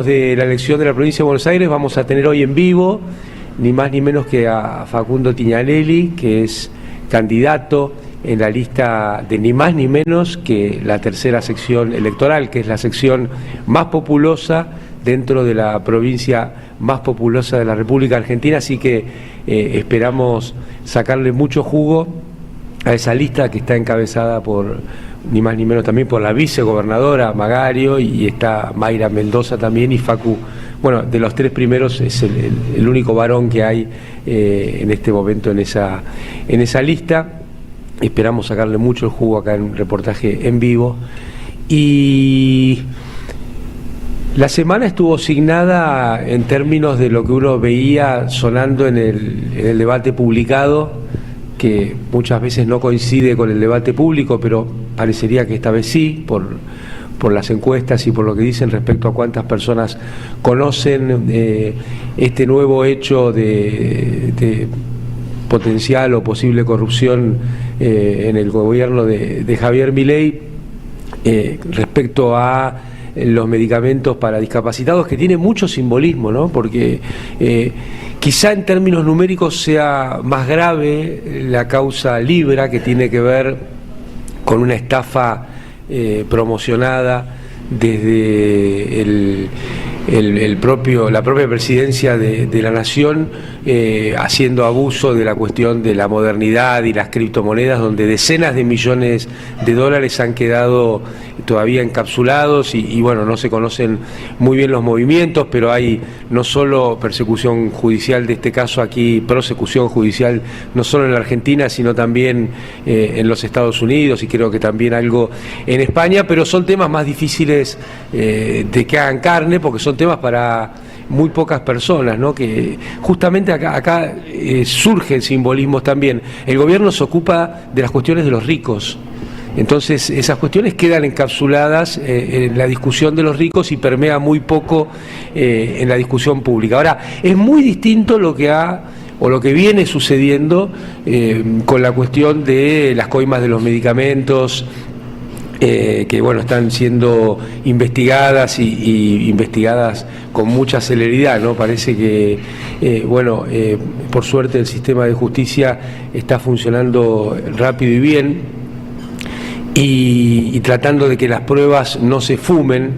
De la elección de la provincia de Buenos Aires vamos a tener hoy en vivo ni más ni menos que a Facundo Tignanelli, que es candidato en la lista de ni más ni menos que la tercera sección electoral, que es la sección más populosa dentro de la provincia más populosa de la República Argentina, así que esperamos sacarle mucho jugo a esa lista que está encabezada por ni más ni menos también por la vicegobernadora Magario, y está Mayra Mendoza también, y Facu. Bueno, de los tres primeros es el único varón que hay en este momento en esa lista. Esperamos sacarle mucho el jugo acá en un reportaje en vivo. Y la semana estuvo signada en términos de lo que uno veía sonando en el debate publicado, que muchas veces no coincide con el debate público, pero parecería que esta vez sí, por las encuestas y por lo que dicen respecto a cuántas personas conocen este nuevo hecho de potencial o posible corrupción en el gobierno de Javier Milei respecto a los medicamentos para discapacitados, que tiene mucho simbolismo, ¿no? Porque quizá en términos numéricos sea más grave la causa Libra, que tiene que ver con una estafa promocionada desde la propia presidencia de la Nación, haciendo abuso de la cuestión de la modernidad y las criptomonedas, donde decenas de millones de dólares han quedado todavía encapsulados y bueno, no se conocen muy bien los movimientos, pero hay no solo persecución judicial de este caso aquí, prosecución judicial no solo en la Argentina, sino también en los Estados Unidos, y creo que también algo en España, pero son temas más difíciles de que hagan carne, porque son temas para muy pocas personas, ¿no? Que justamente acá surgen simbolismos también. El gobierno se ocupa de las cuestiones de los ricos, entonces esas cuestiones quedan encapsuladas en la discusión de los ricos y permea muy poco en la discusión pública. Ahora, es muy distinto lo que viene sucediendo con la cuestión de las coimas de los medicamentos, que bueno, están siendo investigadas y investigadas con mucha celeridad, ¿no? Parece que por suerte el sistema de justicia está funcionando rápido y bien, y tratando de que las pruebas no se fumen,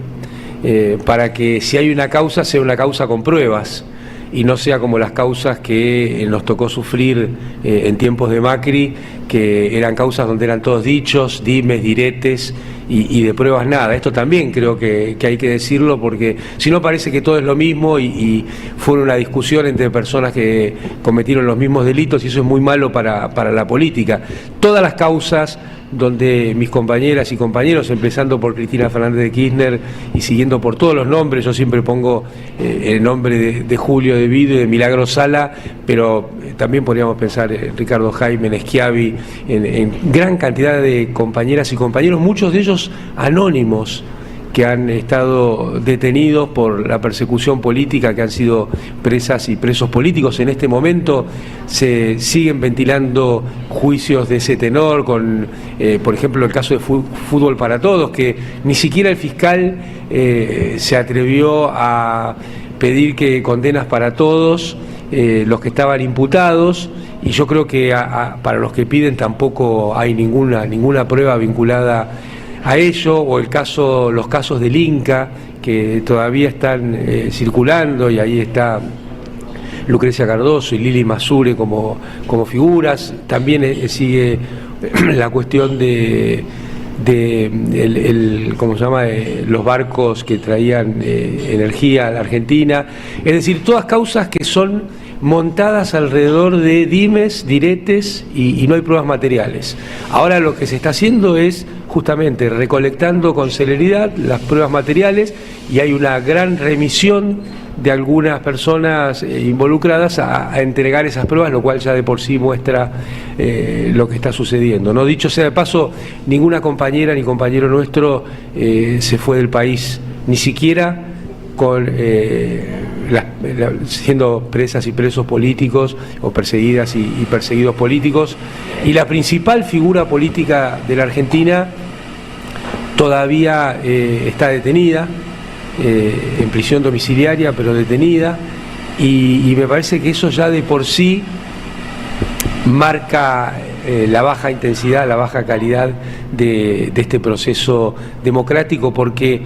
para que si hay una causa sea una causa con pruebas y no sea como las causas que nos tocó sufrir en tiempos de Macri, que eran causas donde eran todos dichos, dimes, diretes y de pruebas nada. Esto también creo que hay que decirlo, porque si no parece que todo es lo mismo y fue una discusión entre personas que cometieron los mismos delitos, y eso es muy malo para la política. Todas las causas donde mis compañeras y compañeros, empezando por Cristina Fernández de Kirchner y siguiendo por todos los nombres, yo siempre pongo el nombre de Julio De Vido y de Milagro Sala, pero también podríamos pensar en Ricardo Jaime, en Schiavi, en gran cantidad de compañeras y compañeros, muchos de ellos anónimos, que han estado detenidos por la persecución política, que han sido presas y presos políticos. En este momento se siguen ventilando juicios de ese tenor, con, por ejemplo, el caso de Fútbol para Todos, que ni siquiera el fiscal se atrevió a pedir que condenas para todos los que estaban imputados, y yo creo que para los que piden tampoco hay ninguna prueba vinculada a ello, o los casos del Inca, que todavía están circulando, y ahí está Lucrecia Cardoso y Lili Masure como figuras. También sigue la cuestión de ¿cómo se llama? Los barcos que traían energía a la Argentina. Es decir, todas causas que son montadas alrededor de dimes, diretes, y no hay pruebas materiales. Ahora lo que se está haciendo es justamente recolectando con celeridad las pruebas materiales, y hay una gran remisión de algunas personas involucradas a entregar esas pruebas, lo cual ya de por sí muestra lo que está sucediendo, ¿no? Dicho sea de paso, ninguna compañera ni compañero nuestro se fue del país, ni siquiera con siendo presas y presos políticos, o perseguidas y perseguidos políticos, y la principal figura política de la Argentina todavía está detenida. en prisión domiciliaria, pero detenida, y me parece que eso ya de por sí marca la baja intensidad, la baja calidad de este proceso democrático, porque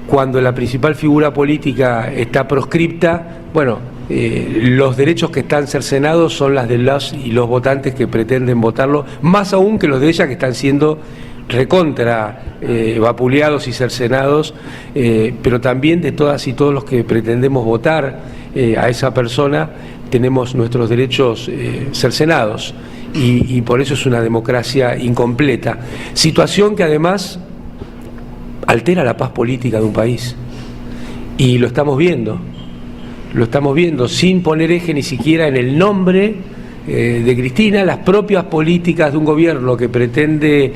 cuando la principal figura política está proscripta, bueno, los derechos que están cercenados son las de las y los votantes que pretenden votarlo, más aún que los de ella que están siendo recontra vapuleados y cercenados, pero también de todas y todos los que pretendemos votar a esa persona tenemos nuestros derechos cercenados, y por eso es una democracia incompleta, situación que además altera la paz política de un país, y lo estamos viendo sin poner eje ni siquiera en el nombre de Cristina, las propias políticas de un gobierno que pretende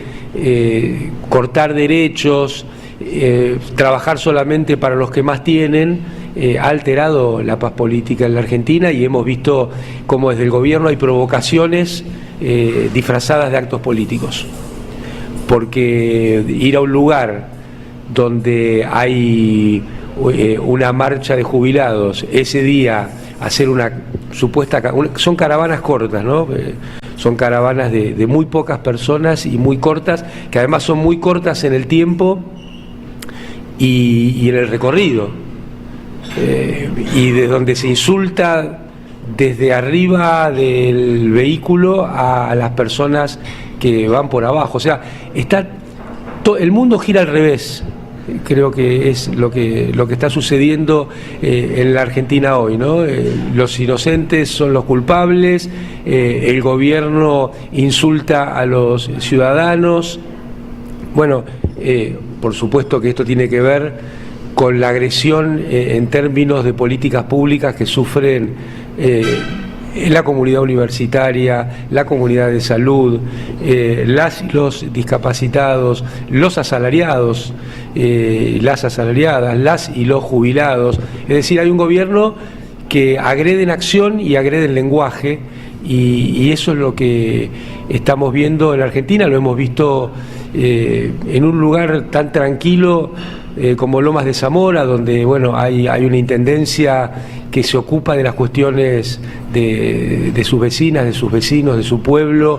cortar derechos, trabajar solamente para los que más tienen, ha alterado la paz política en la Argentina, y hemos visto cómo desde el gobierno hay provocaciones disfrazadas de actos políticos, porque ir a un lugar donde hay una marcha de jubilados, ese día hacer una supuesta, son caravanas cortas, ¿no? Son caravanas de muy pocas personas y muy cortas, que además son muy cortas en el tiempo y en el recorrido, y de donde se insulta desde arriba del vehículo a las personas que van por abajo, o sea, el mundo gira al revés. Creo que es lo que está sucediendo en la Argentina hoy, ¿no? Los inocentes son los culpables, el gobierno insulta a los ciudadanos. Bueno, por supuesto que esto tiene que ver con la agresión en términos de políticas públicas que sufren la comunidad universitaria, la comunidad de salud, las y los discapacitados, los asalariados, las asalariadas, las y los jubilados. Es decir, hay un gobierno que agrede en acción y agrede en lenguaje, y eso es lo que estamos viendo en Argentina. Lo hemos visto en un lugar tan tranquilo como Lomas de Zamora, donde bueno, hay una intendencia que se ocupa de las cuestiones de sus vecinas, de sus vecinos, de su pueblo,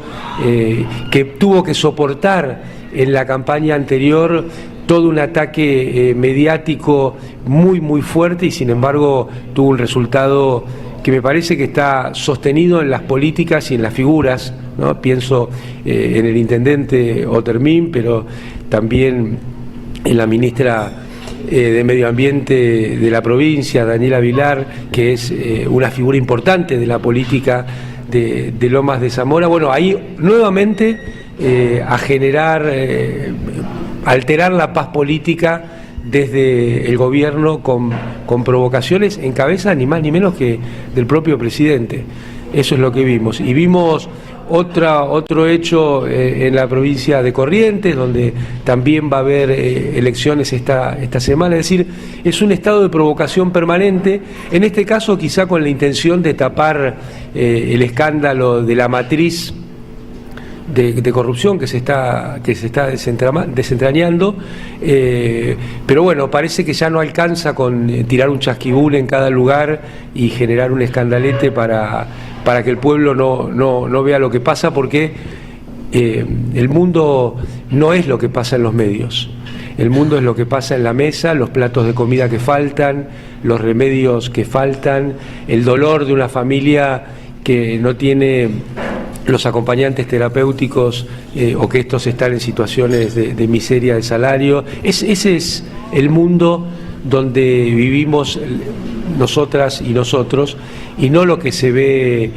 que tuvo que soportar en la campaña anterior todo un ataque mediático muy fuerte, y sin embargo tuvo un resultado que me parece que está sostenido en las políticas y en las figuras, ¿no? Pienso en el intendente Otermin, pero también en la ministra de Medio Ambiente de la provincia, Daniela Vilar, que es una figura importante de la política de Lomas de Zamora. Bueno, ahí nuevamente a generar, alterar la paz política desde el gobierno con provocaciones en cabeza ni más ni menos que del propio presidente. Eso es lo que vimos. Y vimos otro hecho en la provincia de Corrientes, donde también va a haber elecciones esta semana. Es decir, es un estado de provocación permanente, en este caso quizá con la intención de tapar el escándalo de la matriz de corrupción que se está desentrañando, pero bueno, parece que ya no alcanza con tirar un chasquibún en cada lugar y generar un escandalete para que el pueblo no vea lo que pasa, porque el mundo no es lo que pasa en los medios. El mundo es lo que pasa en la mesa, los platos de comida que faltan, los remedios que faltan, el dolor de una familia que no tiene los acompañantes terapéuticos o que estos están en situaciones de miseria de salario. Ese es el mundo donde vivimos nosotras y nosotros, y no lo que se ve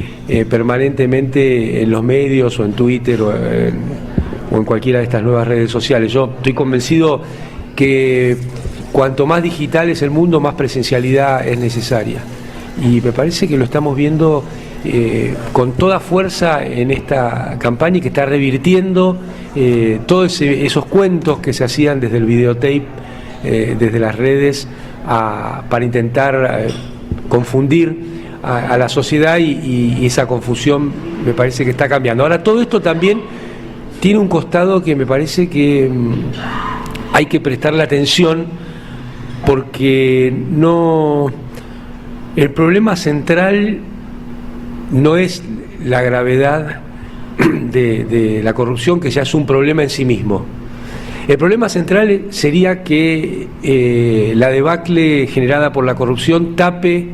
permanentemente en los medios o en Twitter o en cualquiera de estas nuevas redes sociales. Yo estoy convencido que cuanto más digital es el mundo, más presencialidad es necesaria, y me parece que lo estamos viendo con toda fuerza en esta campaña, y que está revirtiendo todos esos cuentos que se hacían desde el videotape, desde las redes, para intentar confundir a la sociedad, y esa confusión me parece que está cambiando. Ahora, todo esto también tiene un costado que me parece que hay que prestarle atención, porque el problema central no es la gravedad de la corrupción, que ya es un problema en sí mismo. El problema central sería que la debacle generada por la corrupción tape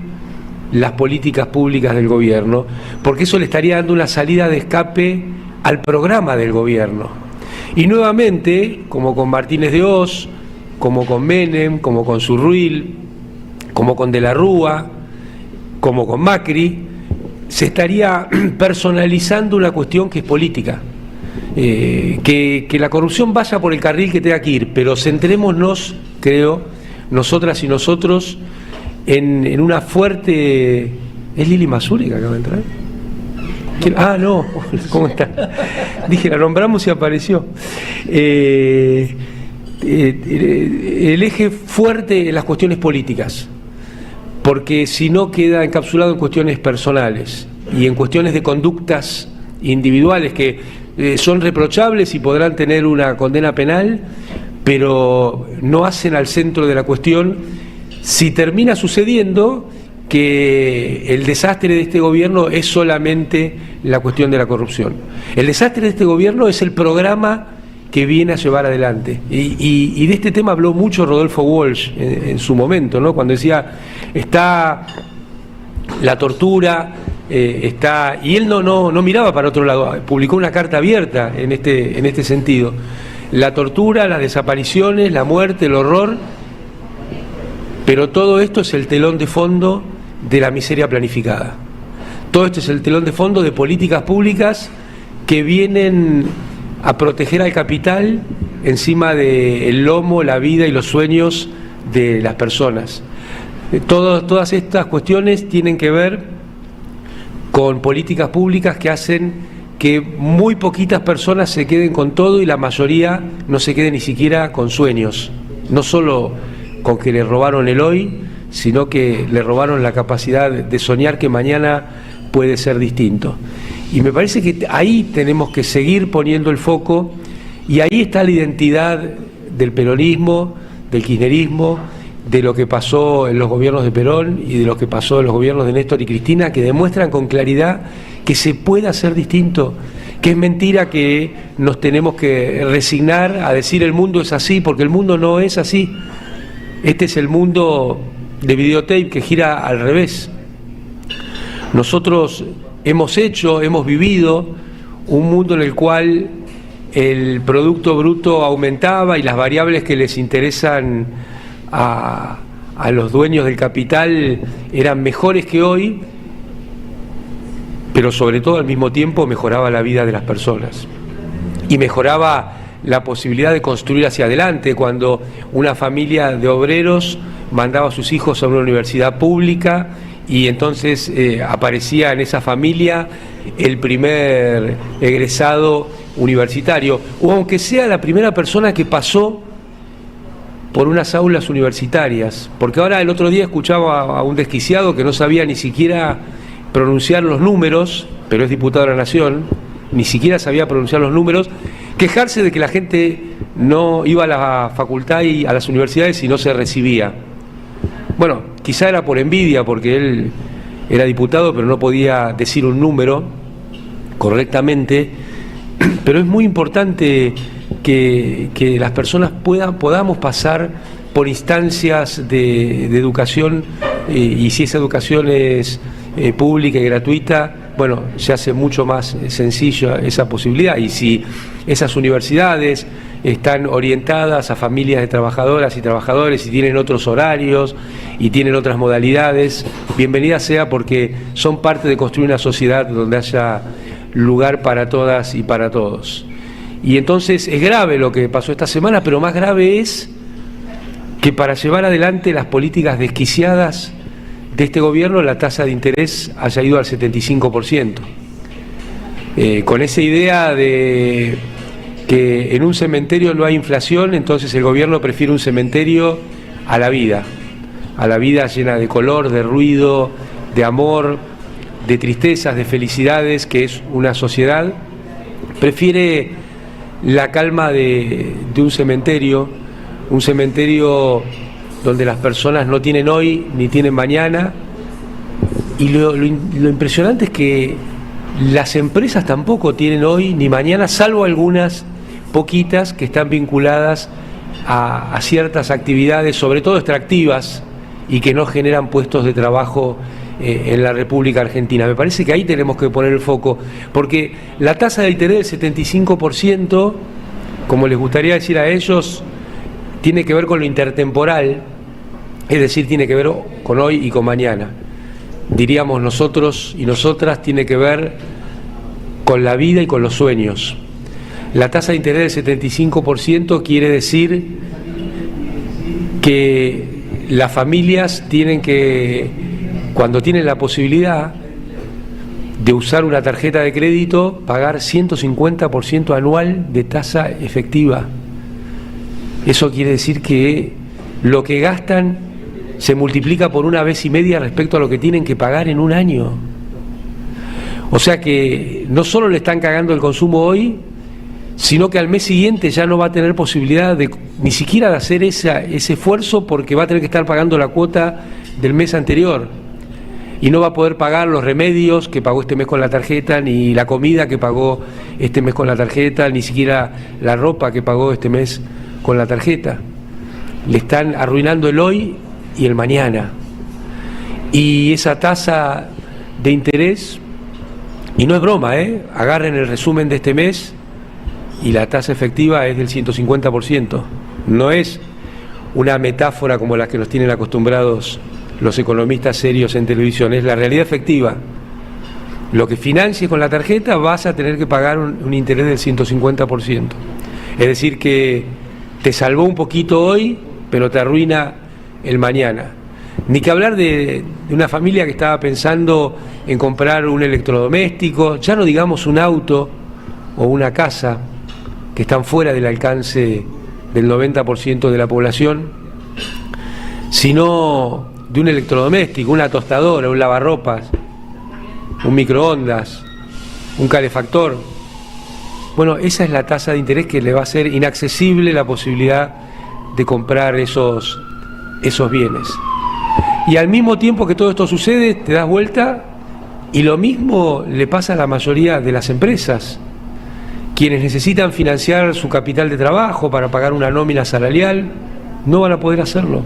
las políticas públicas del gobierno, porque eso le estaría dando una salida de escape al programa del gobierno. Y nuevamente, como con Martínez de Hoz, como con Menem, como con Surruil, como con De la Rúa, como con Macri, se estaría personalizando una cuestión que es política. Que la corrupción vaya por el carril que tenga que ir, pero centrémonos, creo, nosotras y nosotros, en una fuerte... ¿Es Lili Masuri que acaba de entrar? ¿Quién? Ah, no, ¿cómo está? Dije, la nombramos y apareció. El eje fuerte en las cuestiones políticas, porque si no queda encapsulado en cuestiones personales y en cuestiones de conductas individuales que son reprochables y podrán tener una condena penal, pero no hacen al centro de la cuestión si termina sucediendo que el desastre de este gobierno es solamente la cuestión de la corrupción. El desastre de este gobierno es el programa que viene a llevar adelante. Y de este tema habló mucho Rodolfo Walsh en su momento, ¿no? Cuando decía, está la tortura, y él no miraba para otro lado, publicó una carta abierta en este sentido. La tortura, las desapariciones, la muerte, el horror, pero todo esto es el telón de fondo de la miseria planificada. Todo esto es el telón de fondo de políticas públicas que vienen a proteger al capital encima del lomo, la vida y los sueños de las personas. Todas estas cuestiones tienen que ver con políticas públicas que hacen que muy poquitas personas se queden con todo y la mayoría no se quede ni siquiera con sueños, no solo con que le robaron el hoy, sino que le robaron la capacidad de soñar que mañana puede ser distinto. Y me parece que ahí tenemos que seguir poniendo el foco, y ahí está la identidad del peronismo, del kirchnerismo, de lo que pasó en los gobiernos de Perón y de lo que pasó en los gobiernos de Néstor y Cristina, que demuestran con claridad que se puede hacer distinto, que es mentira que nos tenemos que resignar a decir el mundo es así, porque el mundo no es así. Este es el mundo de videotape que gira al revés. Nosotros hemos vivido un mundo en el cual el Producto Bruto aumentaba y las variables que les interesan a los dueños del capital eran mejores que hoy, pero sobre todo al mismo tiempo mejoraba la vida de las personas y mejoraba la posibilidad de construir hacia adelante. Cuando una familia de obreros mandaba a sus hijos a una universidad pública y entonces aparecía en esa familia el primer egresado universitario, o aunque sea la primera persona que pasó por unas aulas universitarias, porque ahora el otro día escuchaba a un desquiciado que no sabía ni siquiera pronunciar los números, pero es diputado de la Nación, ni siquiera sabía pronunciar los números, quejarse de que la gente no iba a la facultad y a las universidades y no se recibía. Bueno, quizá era por envidia, porque él era diputado pero no podía decir un número correctamente, pero es muy importante que las personas podamos pasar por instancias de educación, y si esa educación es pública y gratuita, bueno, se hace mucho más sencillo esa posibilidad. Y si esas universidades están orientadas a familias de trabajadoras y trabajadores y tienen otros horarios y tienen otras modalidades, bienvenida sea, porque son parte de construir una sociedad donde haya lugar para todas y para todos. Y entonces es grave lo que pasó esta semana, pero más grave es que para llevar adelante las políticas desquiciadas de este gobierno la tasa de interés haya ido al 75%. Con esa idea de que en un cementerio no hay inflación, entonces el gobierno prefiere un cementerio a la vida llena de color, de ruido, de amor, de tristezas, de felicidades, que es una sociedad. Prefiere la calma de un cementerio donde las personas no tienen hoy ni tienen mañana, y lo impresionante es que las empresas tampoco tienen hoy ni mañana, salvo algunas poquitas que están vinculadas a ciertas actividades, sobre todo extractivas, y que no generan puestos de trabajo en la República Argentina. Me parece que ahí tenemos que poner el foco, porque la tasa de interés del 75%, como les gustaría decir a ellos, tiene que ver con lo intertemporal, es decir, tiene que ver con hoy y con mañana. Diríamos nosotros y nosotras, tiene que ver con la vida y con los sueños. La tasa de interés del 75% quiere decir que las familias tienen que, cuando tienen la posibilidad de usar una tarjeta de crédito, pagar 150% anual de tasa efectiva. Eso quiere decir que lo que gastan se multiplica por 1,5 veces respecto a lo que tienen que pagar en un año. O sea que no solo le están cagando el consumo hoy, sino que al mes siguiente ya no va a tener posibilidad de ni siquiera de hacer ese esfuerzo, porque va a tener que estar pagando la cuota del mes anterior y no va a poder pagar los remedios que pagó este mes con la tarjeta, ni la comida que pagó este mes con la tarjeta, ni siquiera la ropa que pagó este mes con la tarjeta. Le están arruinando el hoy y el mañana. Y esa tasa de interés, y no es broma, agarren el resumen de este mes y la tasa efectiva es del 150%. No es una metáfora como las que nos tienen acostumbrados los economistas serios en televisión, es la realidad efectiva. Lo que financies con la tarjeta vas a tener que pagar un interés del 150%. Es decir que te salvó un poquito hoy, pero te arruina el mañana. Ni que hablar de una familia que estaba pensando en comprar un electrodoméstico, ya no digamos un auto o una casa, que están fuera del alcance del 90% de la población, sino de un electrodoméstico, una tostadora, un lavarropas, un microondas, un calefactor. Bueno, esa es la tasa de interés que le va a hacer inaccesible la posibilidad de comprar esos bienes. Y al mismo tiempo que todo esto sucede, te das vuelta y lo mismo le pasa a la mayoría de las empresas. Quienes necesitan financiar su capital de trabajo para pagar una nómina salarial, no van a poder hacerlo.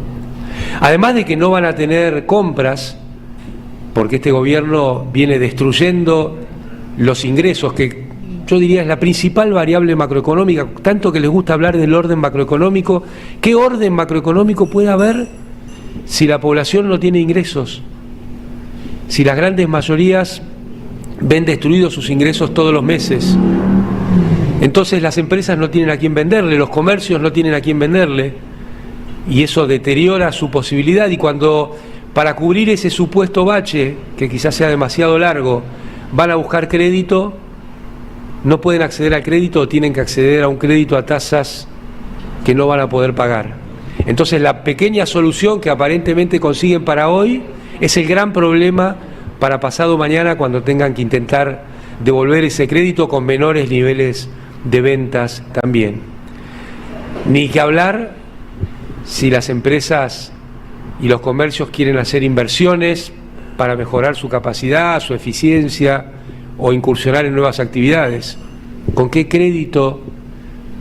Además de que no van a tener compras, porque este gobierno viene destruyendo los ingresos, que yo diría es la principal variable macroeconómica, tanto que les gusta hablar del orden macroeconómico. ¿Qué orden macroeconómico puede haber si la población no tiene ingresos? Si las grandes mayorías ven destruidos sus ingresos todos los meses. Entonces las empresas no tienen a quién venderle, los comercios no tienen a quién venderle, y eso deteriora su posibilidad. Y cuando, para cubrir ese supuesto bache, que quizás sea demasiado largo, van a buscar crédito, no pueden acceder al crédito o tienen que acceder a un crédito a tasas que no van a poder pagar. Entonces la pequeña solución que aparentemente consiguen para hoy es el gran problema para pasado mañana, cuando tengan que intentar devolver ese crédito con menores niveles de ventas también. Ni que hablar si las empresas y los comercios quieren hacer inversiones para mejorar su capacidad, su eficiencia o incursionar en nuevas actividades. ¿Con qué crédito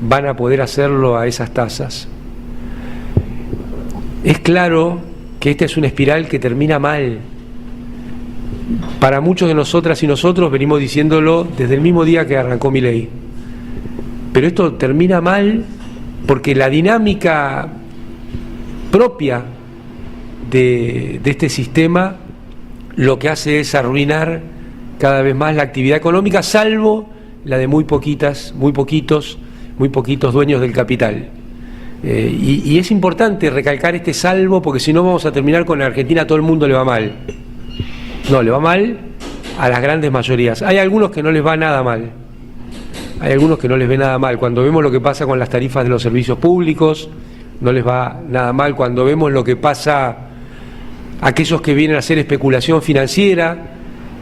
van a poder hacerlo a esas tasas? Es claro que esta es una espiral que termina mal. Para muchos de nosotras y nosotros venimos diciéndolo desde el mismo día que arrancó Milei. Pero esto termina mal porque la dinámica propia de este sistema lo que hace es arruinar cada vez más la actividad económica, salvo la de muy poquitos dueños del capital. Y es importante recalcar este salvo, porque si no vamos a terminar con la Argentina, a todo el mundo le va mal. No, le va mal a las grandes mayorías. Hay algunos que no les va nada mal. Hay algunos que no les ve nada mal. Cuando vemos lo que pasa con las tarifas de los servicios públicos, no les va nada mal. Cuando vemos lo que pasa a aquellos que vienen a hacer especulación financiera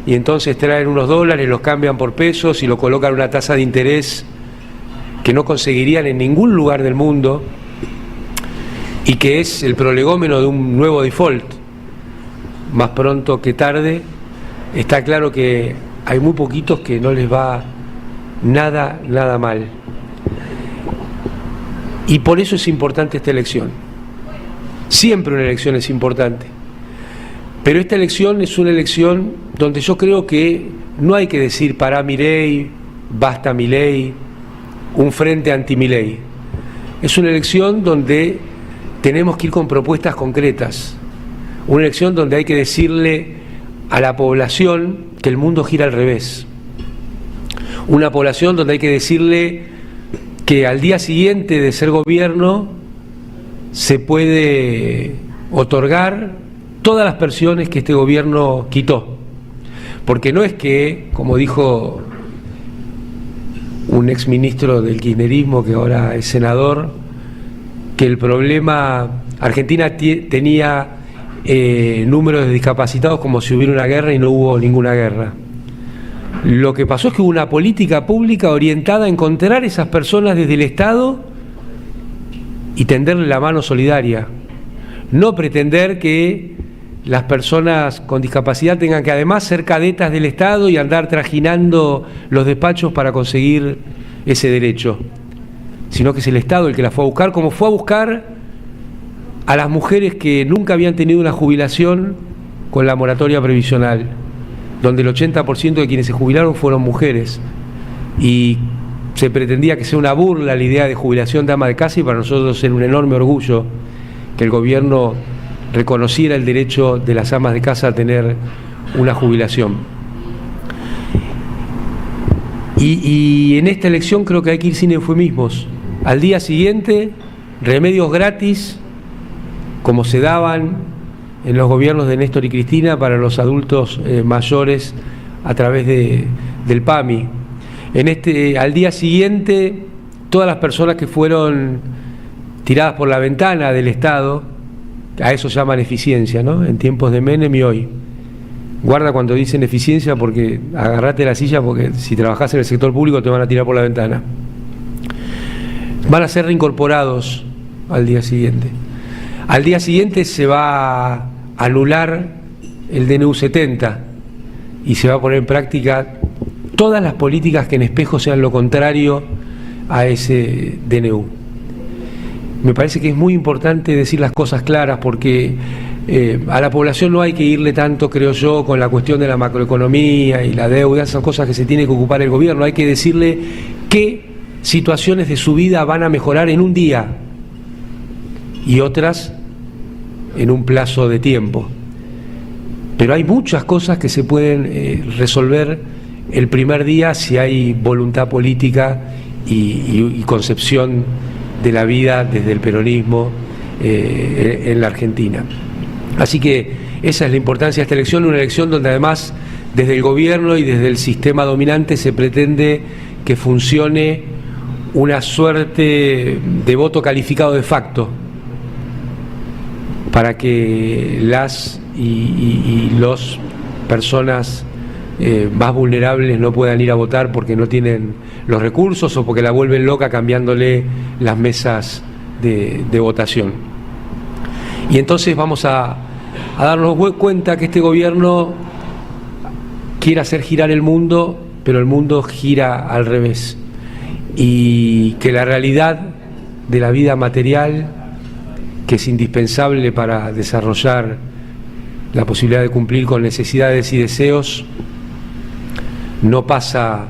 y entonces traen unos dólares, los cambian por pesos y lo colocan a una tasa de interés que no conseguirían en ningún lugar del mundo. y que es el prolegómeno de un nuevo default, más pronto que tarde. Está claro que hay muy poquitos que no les va nada mal. Y por eso es importante esta elección. Siempre una elección es importante. Pero esta elección es una elección donde yo creo que no hay que decir pará Milei, basta Milei, un frente anti Milei. Es una elección donde tenemos que ir con propuestas concretas. Una elección donde hay que decirle a la población que el mundo gira al revés. Una población donde hay que decirle que al día siguiente de ser gobierno se puede otorgar todas las pensiones que este gobierno quitó. Porque no es que, como dijo un exministro del kirchnerismo que ahora es senador, que el problema, Argentina tenía números de discapacitados como si hubiera una guerra y no hubo ninguna guerra. Lo que pasó es que hubo una política pública orientada a encontrar esas personas desde el Estado y tenderle la mano solidaria. No pretender que las personas con discapacidad tengan que además ser cadetas del Estado y andar trajinando los despachos para conseguir ese derecho, sino que es el Estado el que la fue a buscar, como fue a buscar a las mujeres que nunca habían tenido una jubilación con la moratoria previsional, donde el 80% de quienes se jubilaron fueron mujeres, y se pretendía que sea una burla la idea de jubilación de ama de casa, y para nosotros era un enorme orgullo que el gobierno reconociera el derecho de las amas de casa a tener una jubilación. Y en esta elección creo que hay que ir sin eufemismos. Al día siguiente, remedios gratis, como se daban en los gobiernos de Néstor y Cristina para los adultos mayores a través del PAMI. Al día siguiente, todas las personas que fueron tiradas por la ventana del Estado, a eso llaman eficiencia, ¿no? En tiempos de Menem y hoy. Guarda cuando dicen eficiencia, porque agarrate la silla, porque si trabajás en el sector público te van a tirar por la ventana. Van a ser reincorporados al día siguiente. Al día siguiente se va a anular el DNU 70 y se va a poner en práctica todas las políticas que en espejo sean lo contrario a ese DNU. Me parece que es muy importante decir las cosas claras, porque a la población no hay que irle tanto, creo yo, con la cuestión de la macroeconomía y la deuda, esas cosas que se tiene que ocupar el gobierno. Hay que decirle qué situaciones de su vida van a mejorar en un día y otras en un plazo de tiempo. Pero hay muchas cosas que se pueden resolver el primer día si hay voluntad política y concepción de la vida desde el peronismo en la Argentina. Así que esa es la importancia de esta elección, una elección donde además desde el gobierno y desde el sistema dominante se pretende que funcione una suerte de voto calificado de facto para que las y los personas más vulnerables no puedan ir a votar porque no tienen los recursos o porque la vuelven loca cambiándole las mesas de votación. Y entonces vamos a darnos cuenta que este gobierno quiere hacer girar el mundo, pero el mundo gira al revés, y que la realidad de la vida material, que es indispensable para desarrollar la posibilidad de cumplir con necesidades y deseos, no pasa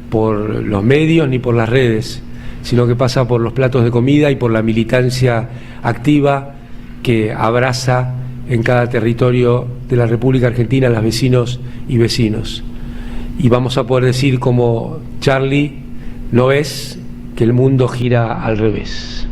por los medios ni por las redes, sino que pasa por los platos de comida y por la militancia activa que abraza en cada territorio de la República Argentina a los vecinos y vecinos. Y vamos a poder decir como Charlie, ¿no ves que el mundo gira al revés?